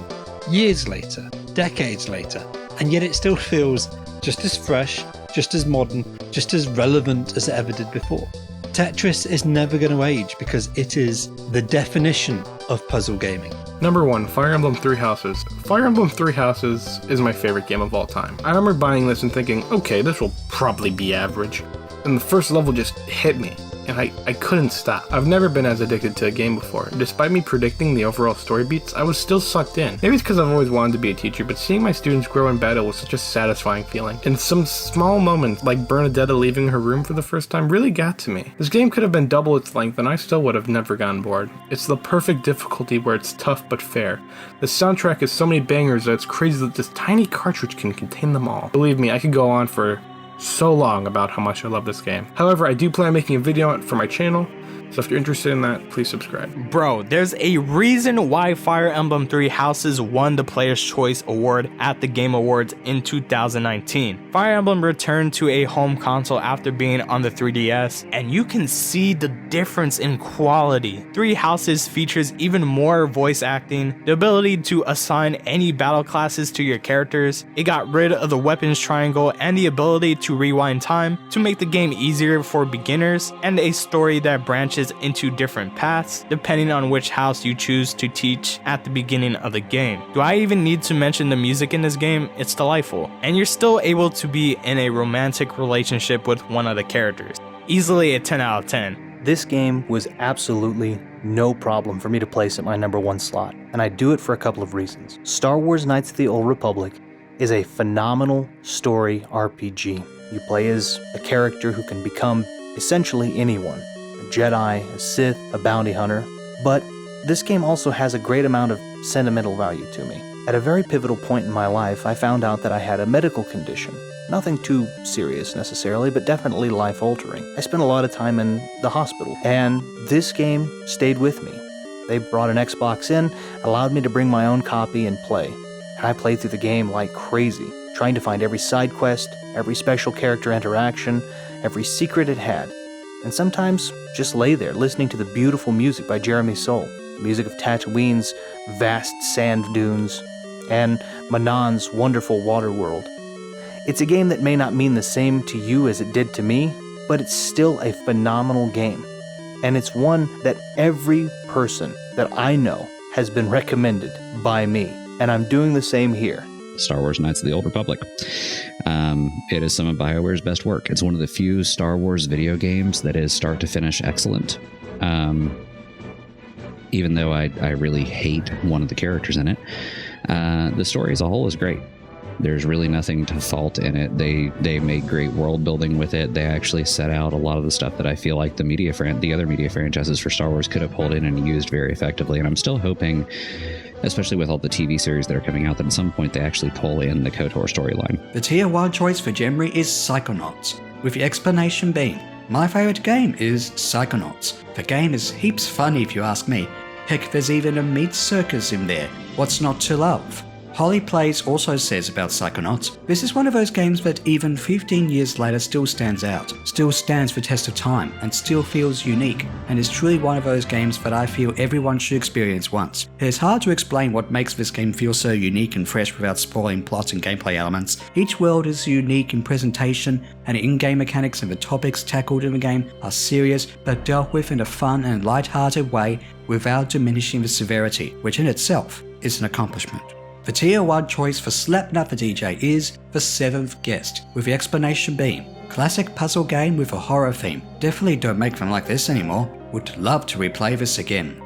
Speaker 3: years later, decades later, and yet it still feels just as fresh, just as modern, just as relevant as it ever did before? Tetris is never going to age because it is the definition of puzzle gaming.
Speaker 2: Number 1, Fire Emblem Three Houses. Fire Emblem Three Houses is my favorite game of all time. I remember buying this and thinking, okay, this will probably be average. And the first level just hit me, and I couldn't stop. I've never been as addicted to a game before. Despite me predicting the overall story beats, I was still sucked in. Maybe it's because I've always wanted to be a teacher, but seeing my students grow in battle was such a satisfying feeling. And some small moments, like Bernadetta leaving her room for the first time, really got to me. This game could have been double its length, and I still would have never gotten bored. It's the perfect difficulty where it's tough but fair. The soundtrack has so many bangers that it's crazy that this tiny cartridge can contain them all. Believe me, I could go on for so long about how much I love this game. However, I do plan on making a video on it for my channel, so if you're interested in that, please subscribe.
Speaker 9: Bro, there's a reason why Fire Emblem Three Houses won the Player's Choice Award at the Game Awards in 2019. Fire Emblem returned to a home console after being on the 3DS, and you can see the difference in quality. Three Houses features even more voice acting, the ability to assign any battle classes to your characters. It got rid of the weapons triangle and the ability to rewind time to make the game easier for beginners, and a story that branches into different paths depending on which house you choose to teach at the beginning of the game. Do I even need to mention the music in this game? It's delightful, and you're still able to be in a romantic relationship with one of the characters. Easily a 10 out of 10.
Speaker 15: This game was absolutely no problem for me to place at my number 1 slot, and I do it for a couple of reasons. Star Wars Knights of the Old Republic is a phenomenal story RPG. You play as a character who can become essentially anyone. Jedi, a Sith, a bounty hunter, but this game also has a great amount of sentimental value to me. At a very pivotal point in my life, I found out that I had a medical condition. Nothing too serious necessarily, but definitely life-altering. I spent a lot of time in the hospital, and this game stayed with me. They brought an Xbox in, allowed me to bring my own copy and play. And I played through the game like crazy, trying to find every side quest, every special character interaction, every secret it had. And sometimes just lay there listening to the beautiful music by Jeremy Soule, music of Tatooine's vast sand dunes, and Manon's wonderful water world. It's a game that may not mean the same to you as it did to me, but it's still a phenomenal game. And it's one that every person that I know has been recommended by me. And I'm doing the same here.
Speaker 11: Star Wars Knights of the Old Republic. It is some of BioWare's best work. It's one of the few Star Wars video games that is start to finish excellent. Even though I really hate one of the characters in it, the story as a whole is great. There's really nothing to fault in it. They made great world building with it. They actually set out a lot of the stuff that I feel like the other media franchises for Star Wars could have pulled in and used very effectively. And I'm still hoping, especially with all the TV series that are coming out, that at some point they actually pull in the KOTOR storyline.
Speaker 1: The tier 1 choice for Gemry is Psychonauts, with the explanation being, my favourite game is Psychonauts. The game is heaps funny if you ask me. Heck, there's even a meat circus in there. What's not to love? Holly Plays also says about Psychonauts, this is one of those games that even 15 years later still stands out, still stands the test of time, and still feels unique, and is truly one of those games that I feel everyone should experience once. It is hard to explain what makes this game feel so unique and fresh without spoiling plot and gameplay elements. Each world is unique in presentation, and the in-game mechanics and the topics tackled in the game are serious but dealt with in a fun and light-hearted way without diminishing the severity, which in itself is an accomplishment. The tier 1 choice for Slapnut the DJ is The Seventh Guest, with the explanation being, classic puzzle game with a horror theme. Definitely don't make them like this anymore. Would love to replay this again.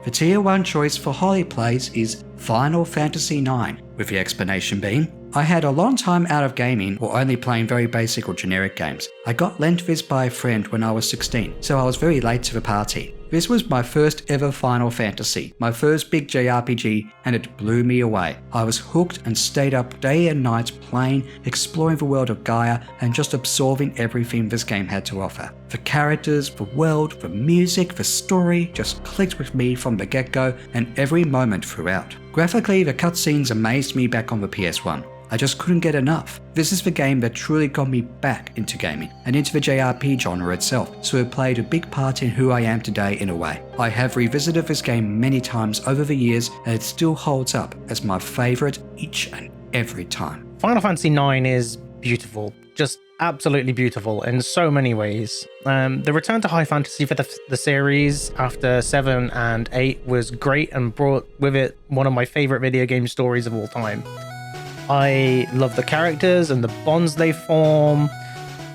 Speaker 1: The tier 1 choice for Holly Plays is Final Fantasy IX, with the explanation being, I had a long time out of gaming or only playing very basic or generic games. I got lent this by a friend when I was 16, so I was very late to the party. This was my first ever Final Fantasy, my first big JRPG, and it blew me away. I was hooked and stayed up day and night playing, exploring the world of Gaia, and just absorbing everything this game had to offer. The characters, the world, the music, the story just clicked with me from the get-go and every moment throughout. Graphically, the cutscenes amazed me back on the PS1. I just couldn't get enough. This is the game that truly got me back into gaming and into the JRPG genre itself, so it played a big part in who I am today in a way. I have revisited this game many times over the years and it still holds up as my favourite each and every time.
Speaker 16: Final Fantasy IX is beautiful, just absolutely beautiful in so many ways. The return to high fantasy for the series after 7 and 8 was great and brought with it one of my favourite video game stories of all time. I love the characters and the bonds they form.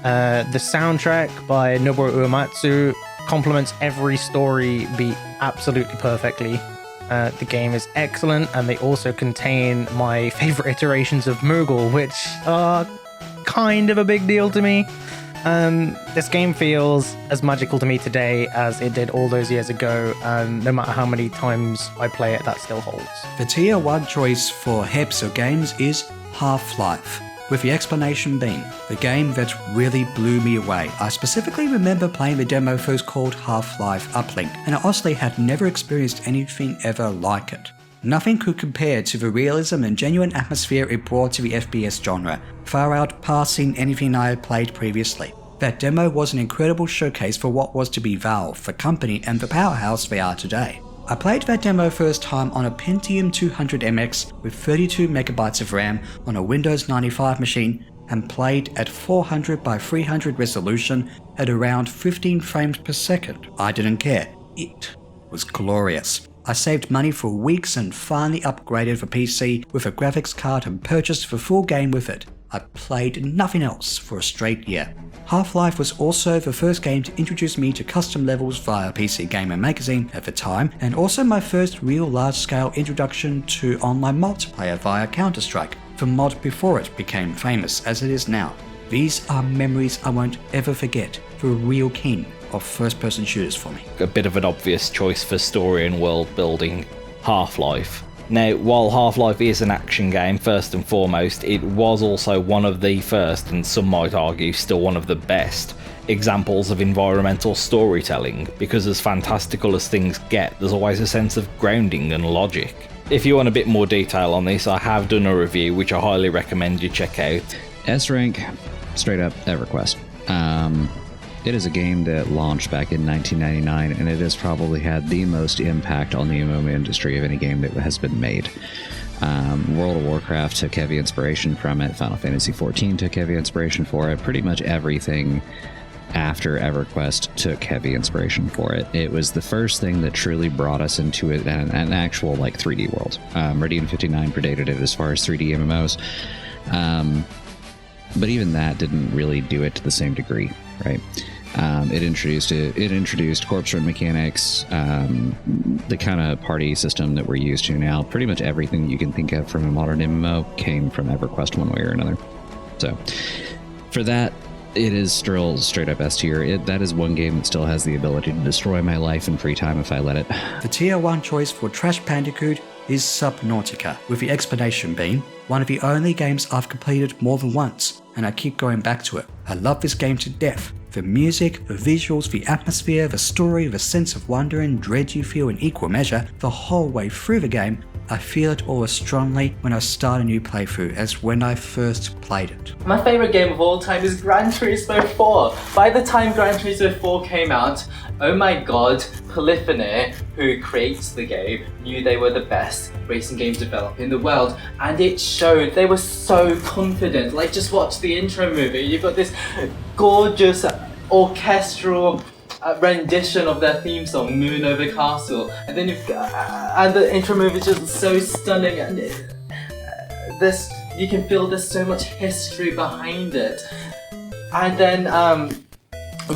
Speaker 16: The soundtrack by Nobuo Uematsu complements every story beat absolutely perfectly. The game is excellent, and they also contain my favorite iterations of Moogle, which are kind of a big deal to me. This game feels as magical to me today as it did all those years ago, and no matter how many times I play it, that still holds.
Speaker 1: The tier 1 choice for Hebso games is Half-Life, with the explanation being, the game that really blew me away. I specifically remember playing the demo first called Half-Life Uplink, and I honestly had never experienced anything ever like it. Nothing could compare to the realism and genuine atmosphere it brought to the FPS genre, far outpassing anything I had played previously. That demo was an incredible showcase for what was to be Valve, the company and the powerhouse they are today. I played that demo first time on a Pentium 200MX with 32 megabytes of RAM on a Windows 95 machine and played at 400 by 300 resolution at around 15 frames per second. I didn't care. It was glorious. I saved money for weeks and finally upgraded the PC with a graphics card and purchased the full game with it. I played nothing else for a straight year. Half-Life was also the first game to introduce me to custom levels via PC Gamer magazine at the time, and also my first real large-scale introduction to online multiplayer via Counter-Strike, the mod before it became famous as it is now. These are memories I won't ever forget, the real king of first-person shooters for me.
Speaker 5: A bit of an obvious choice for story and world building, Half-Life. Now, while Half-Life is an action game first and foremost, it was also one of the first, and some might argue still one of the best, examples of environmental storytelling, because as fantastical as things get, there's always a sense of grounding and logic. If you want a bit more detail on this, I have done a review which I highly recommend you check out.
Speaker 11: S-Rank, straight up EverQuest. It is a game that launched back in 1999, and it has probably had the most impact on the MMO industry of any game that has been made. World of Warcraft took heavy inspiration from it. Final Fantasy XIV took heavy inspiration for it. Pretty much everything after EverQuest took heavy inspiration for it. It was the first thing that truly brought us into it, an actual like 3D world. Meridian 59 predated it as far as 3D MMOs. But even that didn't really do it to the same degree, right? It introduced corpse run mechanics, the kind of party system that we're used to now. Pretty much everything you can think of from a modern MMO came from EverQuest one way or another. So for that, it is still straight up S tier. That is one game that still has the ability to destroy my life in free time if I let it.
Speaker 1: The tier 1 choice for Trash Bandicoot is Subnautica, with the explanation being one of the only games I've completed more than once, and I keep going back to it. I love this game to death. The music, the visuals, the atmosphere, the story, the sense of wonder and dread you feel in equal measure the whole way through the game. I feel it all as strongly when I start a new playthrough as when I first played it.
Speaker 22: My favorite game of all time is Gran Turismo 4. By the time Gran Turismo 4 came out, oh my god, Polyphony, who creates the game, knew they were the best racing game developer in the world, and it showed. They were so confident. Like, just watch the intro movie. You've got this gorgeous orchestral rendition of their theme song, Moon Over Castle, and then and the intro movie is just so stunning, and you can feel there's so much history behind it. And then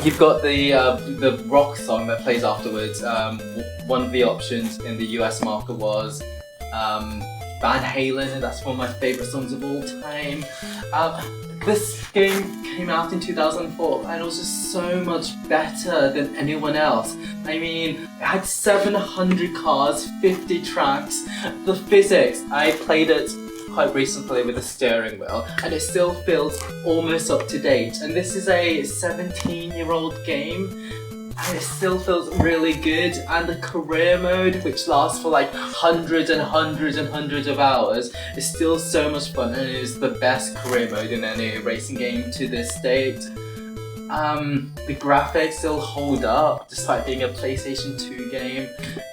Speaker 22: you've got the rock song that plays afterwards. One of the options in the US market was Van Halen, and that's one of my favorite songs of all time. This game came out in 2004 and it was just so much better than anyone else. I mean, it had 700 cars, 50 tracks, the physics. I played it quite recently with a steering wheel and it still feels almost up to date. And this is a 17-year-old game and it still feels really good. And the career mode, which lasts for like hundreds and hundreds and hundreds of hours, is still so much fun, and it is the best career mode in any racing game to this date. The graphics still hold up despite being a PlayStation 2 game.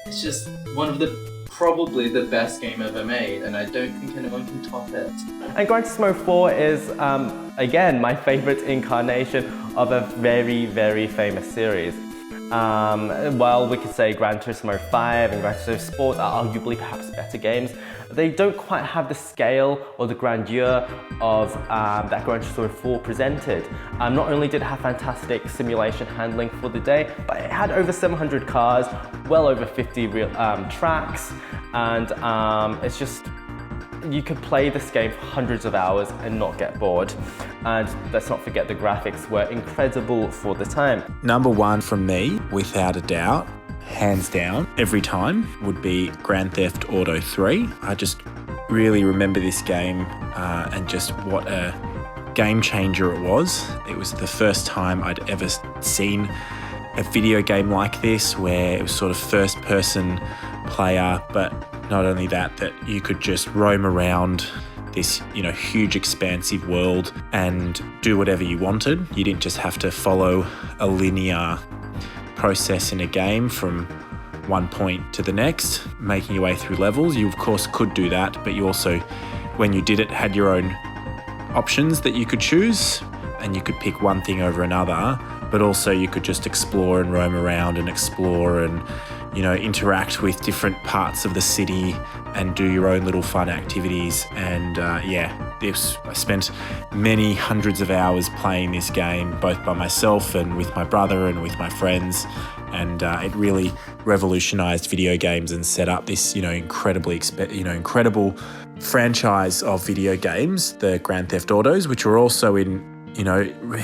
Speaker 22: It's just one of probably the best game ever made, and I don't think anyone can top it.
Speaker 10: And Gran Turismo 4 is, again, my favorite incarnation of a very, very famous series. While we could say Gran Turismo 5 and Gran Turismo Sport are arguably perhaps better games, they don't quite have the scale or the grandeur of that Gran Turismo 4 presented. Not only did it have fantastic simulation handling for the day, but it had over 700 cars, well over 50 real tracks, and it's just, you could play this game for hundreds of hours and not get bored. And let's not forget the graphics were incredible for the time.
Speaker 19: Number one from me, without a doubt, hands down, every time, would be Grand Theft Auto 3. I just really remember this game and just what a game changer it was. It was the first time I'd ever seen a video game like this, where it was sort of first person player, but not only that, that you could just roam around this, huge expansive world and do whatever you wanted. You didn't just have to follow a linear process in a game from one point to the next, making your way through levels. You of course could do that, but you also, when you did it, had your own options that you could choose, and you could pick one thing over another, but also you could just explore and roam around and explore and interact with different parts of the city and do your own little fun activities. And I spent many hundreds of hours playing this game, both by myself and with my brother and with my friends. And it really revolutionized video games and set up this, incredible franchise of video games, the Grand Theft Autos, which were also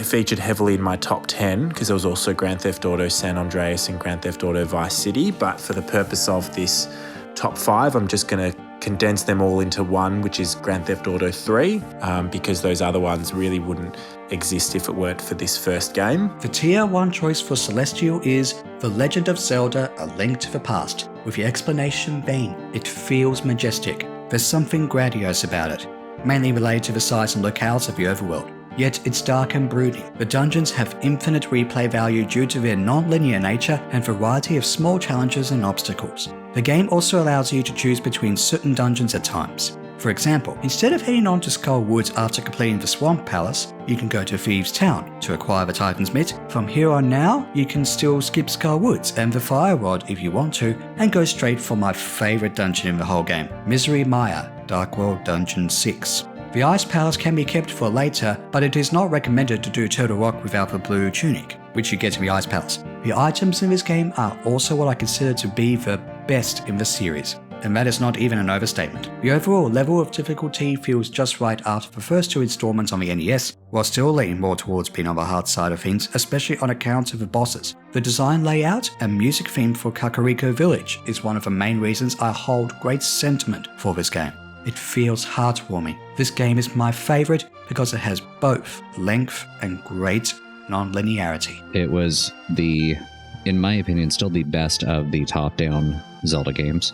Speaker 19: featured heavily in my top 10, because there was also Grand Theft Auto San Andreas and Grand Theft Auto Vice City. But for the purpose of this top 5, I'm just going to condense them all into one, which is Grand Theft Auto 3, because those other ones really wouldn't exist if it weren't for this first game.
Speaker 1: The tier 1 choice for Celestial is The Legend of Zelda: A Link to the Past, with the explanation being it feels majestic. There's something grandiose about it, mainly related to the size and locales of the overworld. Yet it's dark and brooding. The dungeons have infinite replay value due to their non-linear nature and variety of small challenges and obstacles. The game also allows you to choose between certain dungeons at times. For example, instead of heading on to Skull Woods after completing the Swamp Palace, you can go to Thieves' Town to acquire the Titan's Mitt. From here on now, you can still skip Skull Woods and the Fire Rod if you want to, and go straight for my favourite dungeon in the whole game, Misery Maya, Dark World Dungeon 6. The Ice Palace can be kept for later, but it is not recommended to do Turtle Rock without the blue tunic, which you get in the Ice Palace. The items in this game are also what I consider to be the best in the series, and that is not even an overstatement. The overall level of difficulty feels just right after the first 2 installments on the NES, while still leaning more towards being on the hard side of things, especially on account of the bosses. The design layout and music theme for Kakariko Village is one of the main reasons I hold great sentiment for this game. It feels heartwarming. This game is my favourite because it has both length and great non-linearity.
Speaker 11: It was in my opinion, still the best of the top-down Zelda games.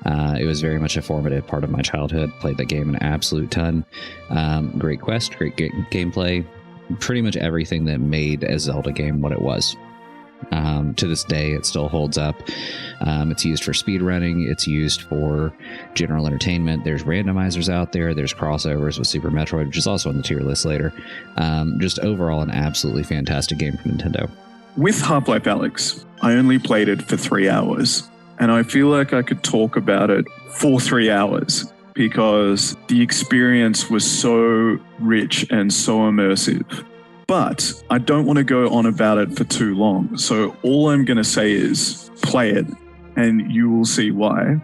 Speaker 11: It was very much a formative part of my childhood. Played that game an absolute ton. Great quest, great gameplay, pretty much everything that made a Zelda game what it was. To this day, it still holds up. It's used for speedrunning. It's used for general entertainment. There's randomizers out there. There's crossovers with Super Metroid, which is also on the tier list later. Just overall, an absolutely fantastic game for Nintendo.
Speaker 6: With Half-Life Alyx, I only played it for 3 hours, and I feel like I could talk about it for 3 hours because the experience was so rich and so immersive. But I don't want to go on about it for too long, so all I'm going to say is play it, and you will see why.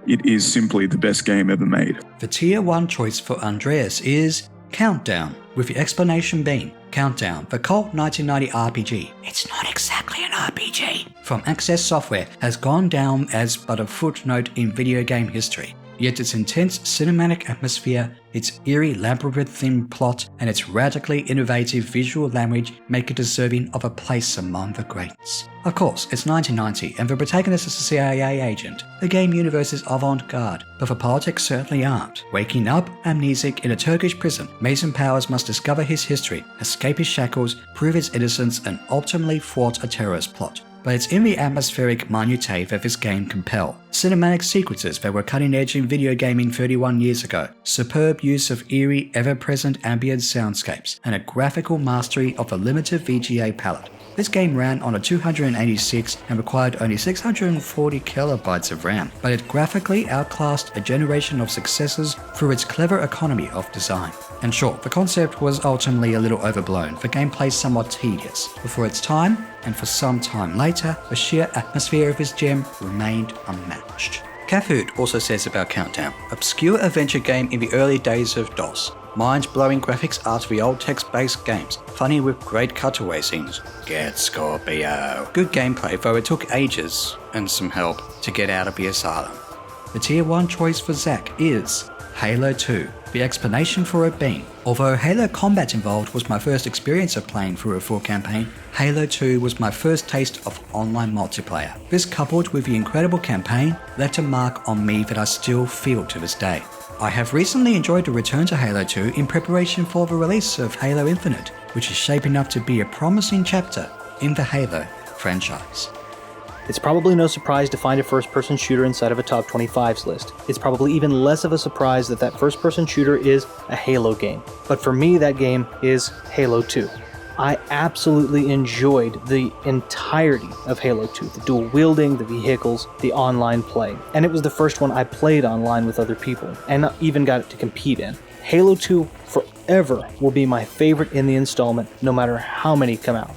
Speaker 6: It is simply the best game ever made.
Speaker 1: The tier 1 choice for Andreas is Countdown, with the explanation being Countdown, the cult 1990 RPG. It's not exactly an RPG. From Access Software has gone down as but a footnote in video game history. Yet its intense cinematic atmosphere, its eerie labyrinthine plot, and its radically innovative visual language make it deserving of a place among the greats. Of course, it's 1990 and the protagonist is a CIA agent. The game universe is avant-garde, but the politics certainly aren't. Waking up amnesic in a Turkish prison, Mason Powers must discover his history, escape his shackles, prove his innocence, and ultimately thwart a terrorist plot. But it's in the atmospheric minutiae that this game compel. Cinematic sequences that were cutting edge in video gaming 31 years ago, superb use of eerie, ever-present ambient soundscapes, and a graphical mastery of the limited VGA palette. This game ran on a 286 and required only 640 kilobytes of RAM, but it graphically outclassed a generation of successors through its clever economy of design. And sure, the concept was ultimately a little overblown, the gameplay somewhat tedious, but for its time, and for some time later, the sheer atmosphere of this gem remained unmatched. Caffood also says about Countdown, obscure adventure game in the early days of DOS. Mind-blowing graphics after the old text-based games, funny with great cutaway scenes. Get Scorpio. Good gameplay, though it took ages, and some help, to get out of the asylum. The tier 1 choice for Zach is Halo 2. The explanation for it being, although Halo Combat Involved was my first experience of playing through a full campaign, Halo 2 was my first taste of online multiplayer. This, coupled with the incredible campaign, left a mark on me that I still feel to this day. I have recently enjoyed a return to Halo 2 in preparation for the release of Halo Infinite, which is shaping up to be a promising chapter in the Halo franchise.
Speaker 15: It's probably no surprise to find a first-person shooter inside of a top 25's list. It's probably even less of a surprise that that first-person shooter is a Halo game. But for me, that game is Halo 2. I absolutely enjoyed the entirety of Halo 2, the dual wielding, the vehicles, the online play. And it was the first one I played online with other people, and even got it to compete in. Halo 2 forever will be my favorite in the installment, no matter how many come out.